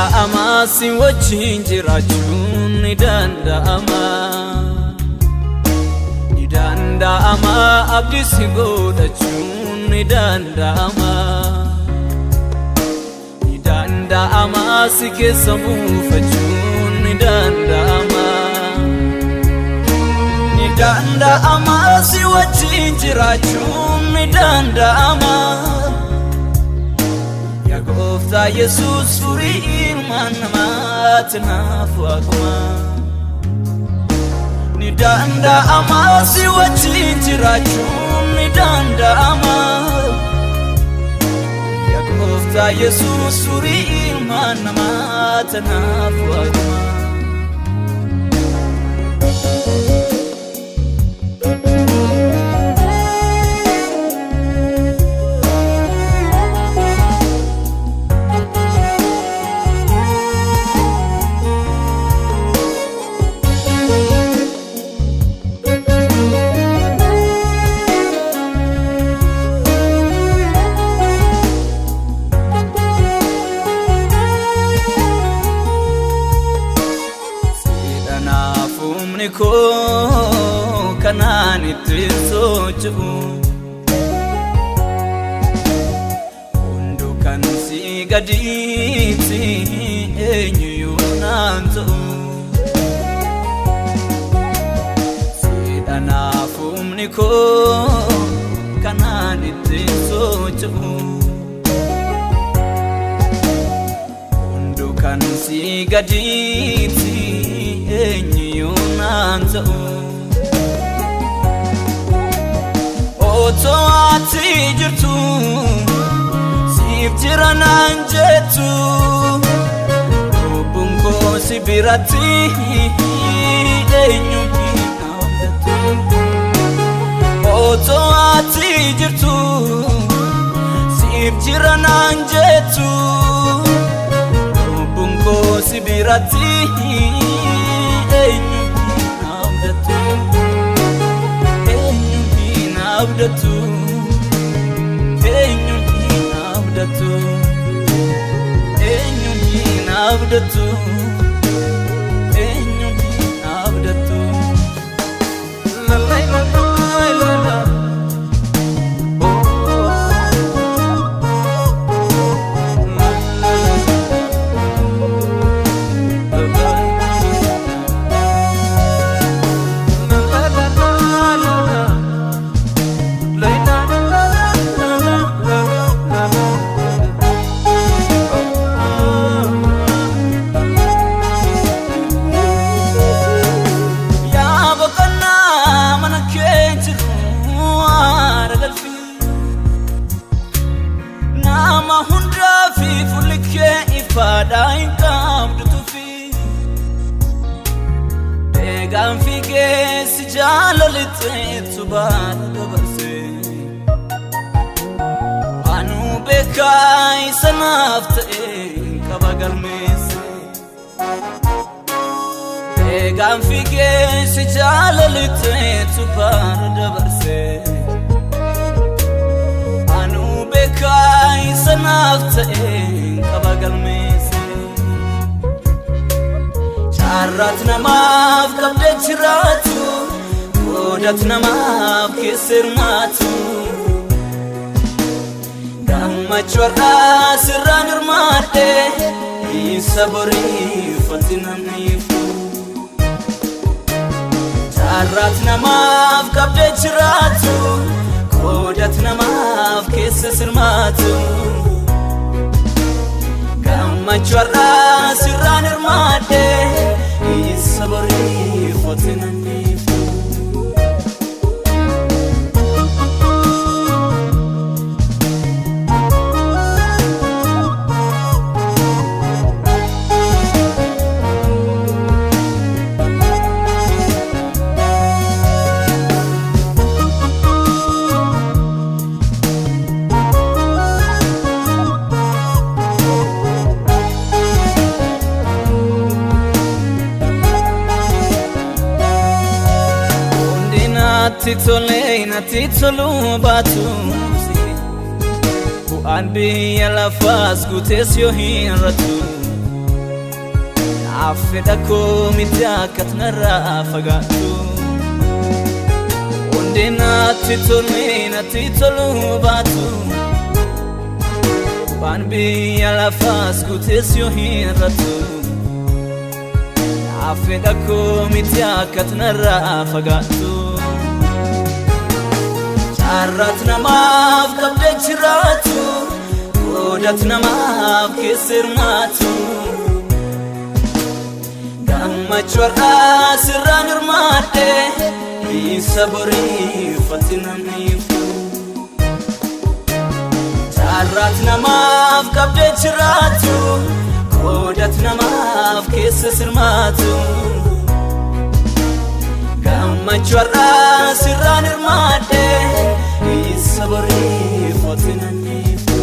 danda'ama si wajjin jiraachuun ni danda'ama ni danda'ama abdii si godhachuun ni danda'ama ni danda'ama si keessa buufachuun ni danda'ama ni danda'ama si wajjin jiraachuun ni danda'ama Gofta Jesus furii ilmaan namaatti naafu akkuma ni danda'ama si wajjin jiraachuun ni danda'ama yaa Gofta Jesus furii ilmaan namaatti naafu akkuma Niko kanaan itti socho'u Hundu kan si gaditti eenyuyyuu naan ta'u Siidhanaaf humni koo kanaan itti socho'u Hundu kan si gaditti eenyuyyuu naan ta'u Otoo ati jirtu siif jira naan jettu Lubbuun koo si biratti eenyu hin abdatu Otoo ati jirtu siif jira naan jettu Lubbuun koo si biratti eenyu hin abdatu eenyu hin abdatu eenyu hin abdatu eenyu hin abdatu eenyu hin abdatu la la la la la Dain kam dutufi Began fige si jalalite tuban dabarse Anu bekai sanafte kabagal mese Began fige si jalalite tuban dabarse Anu bekai sanafte kabagal mese Arrat namaaf qabde jiraatu Goodat namaaf keessirmaatu Gammachuu har'aa sirraan hirmaadhe Isa boriifatti namniifu Arrat namaaf qabde jiraatu Goodat namaaf keessirmaatu Gammachuu har'aa sirraan hirmaadhe Isa boriifatti namniifu Nati tolu batu Bu'aan biyya lafaas guutees yoo hin ratu affedha koo miti akkatnarra fagaatu Onde natti tolu baatu Waan biyya lafaas guutees yoo hin ratu affedha koo miti akkatnarra fagaatu Carrat namaaf qabdee jiraatu Qodat namaaf keessa hirmaatu Gammachuu har'aa sirraan hirmaadhe Isa boriifatti namniifu Carrat namaaf qabdee jiraatu Qodat namaaf keessa hirmaatu Gammachuu har'aa sirraan hirmaadhe Isa boriifatti namniifu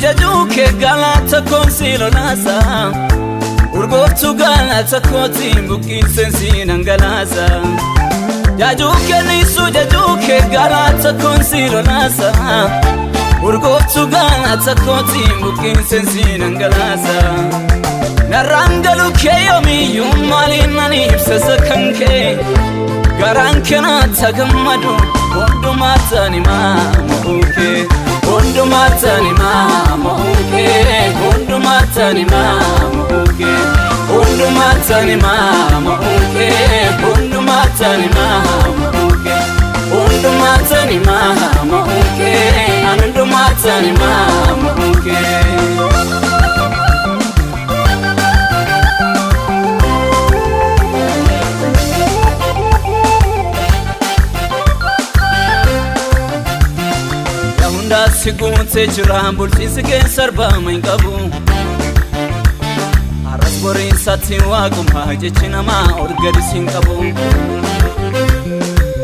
Jajuke galata konsilo nasa Urgoftu galata koti bukin sensi nangalasa Jajuke nisu jajuke galata konsilo nasa Urgoftu galata koti bukin sensi nangalasa Narangalu keyomi yumalin nanipsa sakanke Garankena tagamadu Bondu matani mamuke Bondu matani mamuke Bondu matani mamuke Bondu matani mamuke Bondu matani mamuke Bondu matani mamuke Andu matani mamuke Sigunte jira bulchisi keessa arbama hin qabu Arras boriinsatti waaquma jechi namaa orgadis hin qabu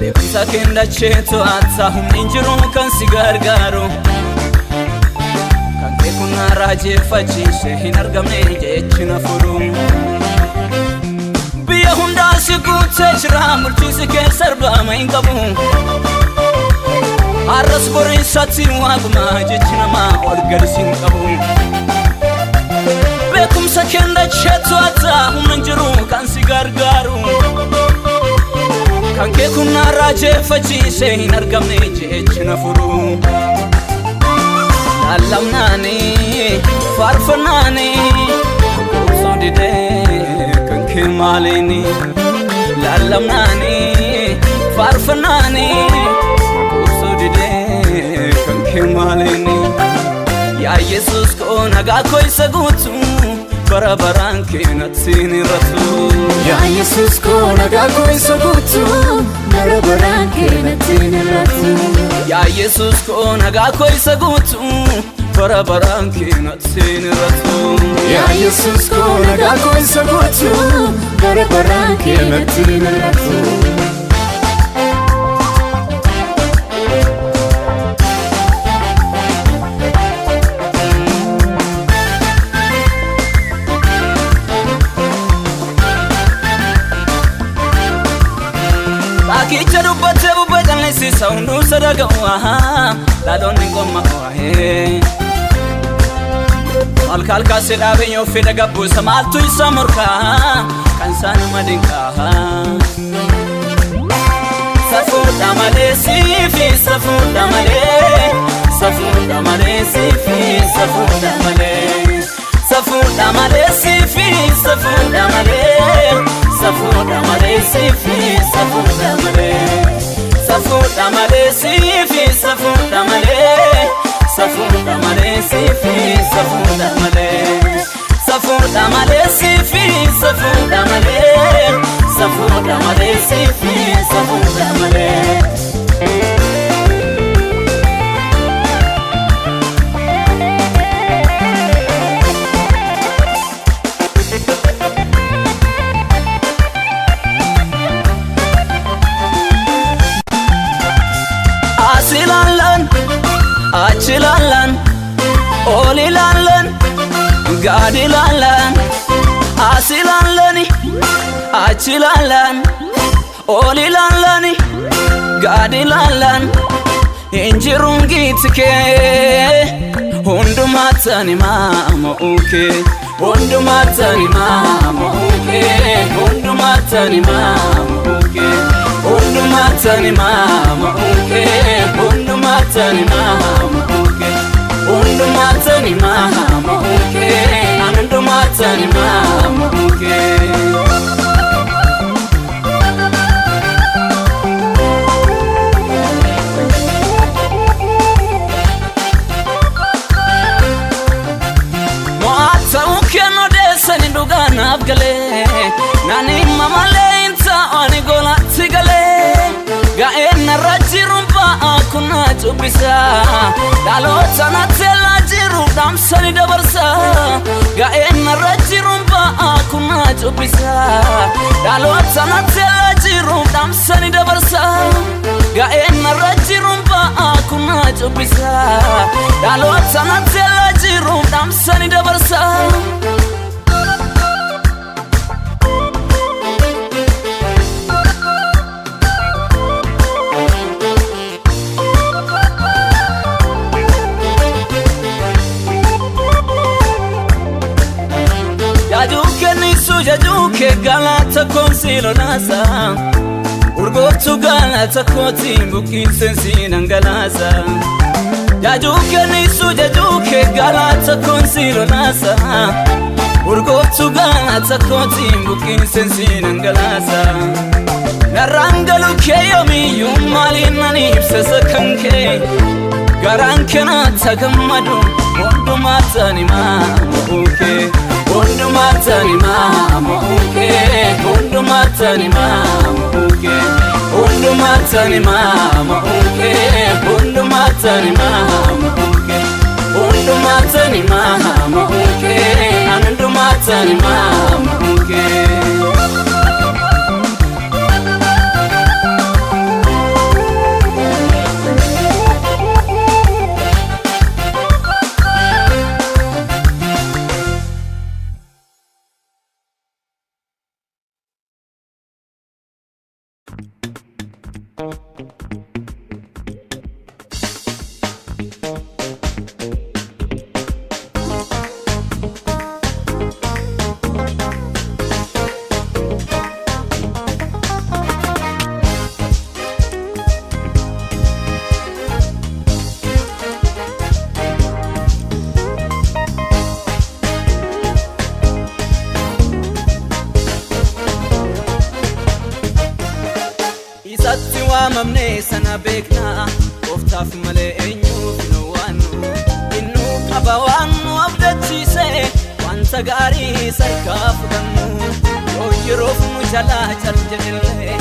Beekumsa kendachee to'atta humni hin jiru kan si gargaaru Kan kee kun raajeffachiise hin argamne jechi na furu Biyya hundaa sigunte jira bulchisi keessa arbama hin qabu Arras boriinsatti waaquma jechi namaa orgadis hin qabu Beekumsa kendachee to'atta humna hin jiru kan si gargaaru Kan kee kun raajeffachiise hin argamne jechi na furu Laallamnaani faarfannaani Obsoo didee kan kee maaliini Laallamnaani faarfannaani Kanke malini Ya Jesus ko naga koi sagutu Barabaran ke natsini ratu Ya Jesus ko naga koi sagutu Barabaran ke natsini ratu Ya Jesus ko naga koi sagutu Barabaran ke natsini ratu Ya Jesus ko naga koi sagutu Barabaran ke natsini ratu Kicha dubbate bubbetan lesi saundu sadagawa Ladon ngoma wahe والكال كاسر أبينيو في دقبو سمالتو يسامركا كنسان مدينكا سفودا مالي سيفي سفودا مالي سفودا مالي سيفي سفودا مالي سفودا مالي سيفي سفودا مالي سفودا مالي سيفي سفودا مالي سفودا مالي سيفي سفودا مالي سفودا مالي سيفي سفودا مالي سفودا مالي سيفي سفودا مالي سفودا مالي سيفي سفودا مالي أشلالن أوليلالن قاديلالن أشلالني أشلالن أوليلالن قاديلالن إنجرونجيتك هندماتني ماموكي هندماتني ماموكي هندماتني ماموكي هندماتني ماموكي هندماتني ماموكي هندماتني ماموكي هندماتني ماموكي Nafgale nani mama leinta ani gola tigale ga enna rajirumba akuna chubisa dalota na tela jiru damsani dabarsa ga enna rajirumba akuna chubisa dalota na tela jiru damsani dabarsa ga enna rajirumba akuna chubisa dalota na tela jiru damsani dabarsa Jajuke galata konsilo nasa Urgotu galata koti mbukin sensin angalasa Jajuke nisu jajuke galata konsilo nasa Urgotu galata koti mbukin sensin angalasa Narangalu keyomi yumalina nipsesa kanke Garankena tagamadu Mundu matani mamuke Mundu matani mamuke Mundu matani mamuke Mundu matani mamuke Mundu matani mamuke Mundu matani mamuke Mundu matani mamuke mamne sana bekna oftaf male enyu finwanu innu qabawanu abdati se wanta gari sarkafdanu yoyrof mujala charjelle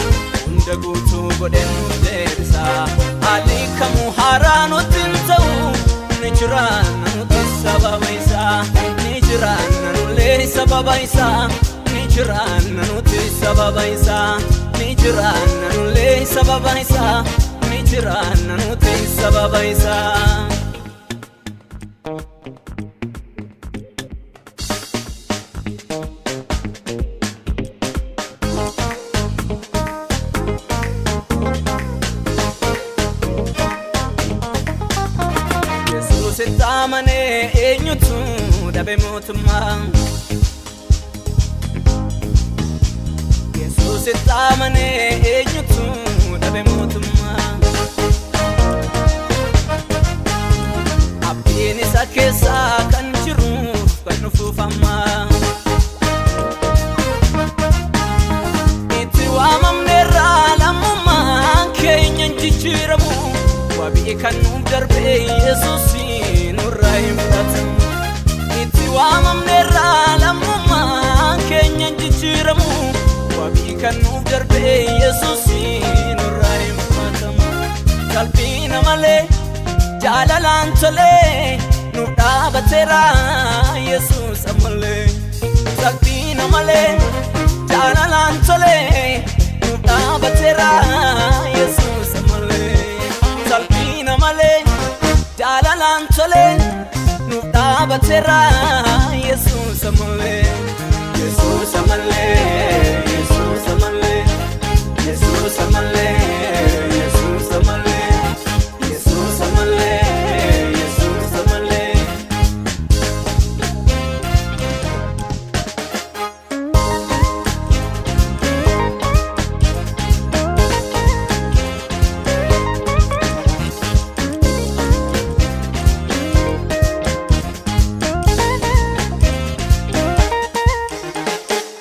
undagutu goden dersa alika muharanu tintau nijran sababaisa nijran le sababaisa nijran sababaisa nijran le sababaisa nijran sababaisa Jesus etamane enyutu dhabe mootummaa Yesuusitti amanee eenyutu dhabe mootummaa Abdiin isa keessaa kan jiruuf kan dhufuuf ammaa Itti waamamneerraa lammummaan keenyan jijjiiramu Wabii kan nuuf darbee Yesuusiin nurraa hin fudhatamu Itti waamamneerraa lammummaan keenyan jijjiiramu Wabii kan nuuf darbee Yesuusiin nurraa hin fudhatamu Qalbiina malee jaalalaan tolee nu dhaabateera Yesuus ammallee Qalbiina malee jaalalaan tolee nu dhaabateera Yesuus ammallee Qalbiina malee jaalalaan tolee nu dhaabateera Yesuus ammallee Yesuus ammallee Yesuus ammallee Yesuus ammallee Yesuus ammallee Yesuus ammallee Yesuus ammallee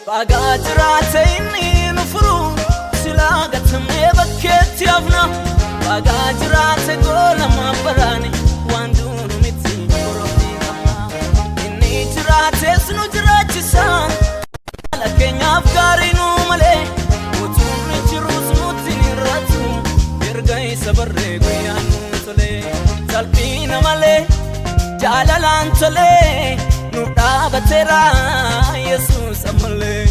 Bagaa jiraate inni nu furu silaa gatamee bakkeetti hafna Bagaa jiraate goolama baraane waan duunu miti borofii qabna Inni jiraates nu jiraachisa haala keenyaaf gaarii nu malee utuun ni jirus nutti hin hir'atu erga isa barree guyyaan nu tolee Qalbiina malee jaalalaan tolee nu dhaabateera Yesuus ammallee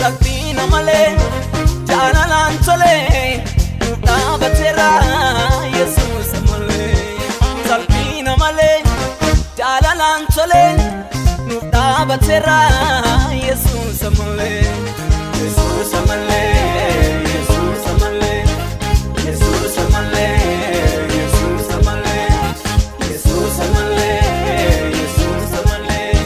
Qalbiina malee jaalalaan tolee nu dhaabateera Yesuus ammallee Qalbiina malee jaalalaan tolee nu dhaabateera Yesuus ammallee Yesuus ammallee Yesuus ammallee Yesuus ammallee Yesuus ammallee Yesuus ammallee Yesuus ammallee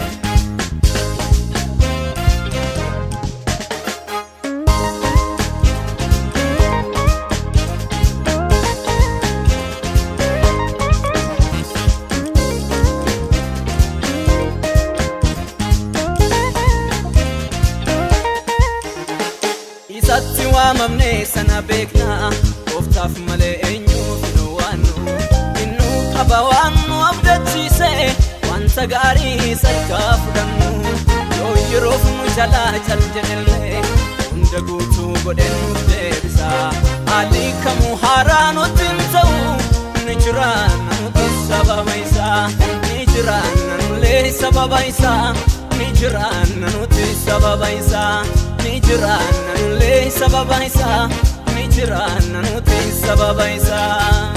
Isatti waamamne sana beekna Gooftaaf malee eenyuuf nu waannu Innu qaba waan nu abdachiise Wanta gaarii sarkaa fudhannu Yoo yeroof nu jalaa jaljellee Hunda guutuu godhee nuuf deebisa Haalli kamuu haaraa nutti hin ta'u Ni jiraanna nuti sababa isaa Ni jiraanna nullee sababa isaa Ni jiraanna nuti sababa isaa Ni jiraanna nullee sababa isaa Ni jiraanna nuti sababa isaa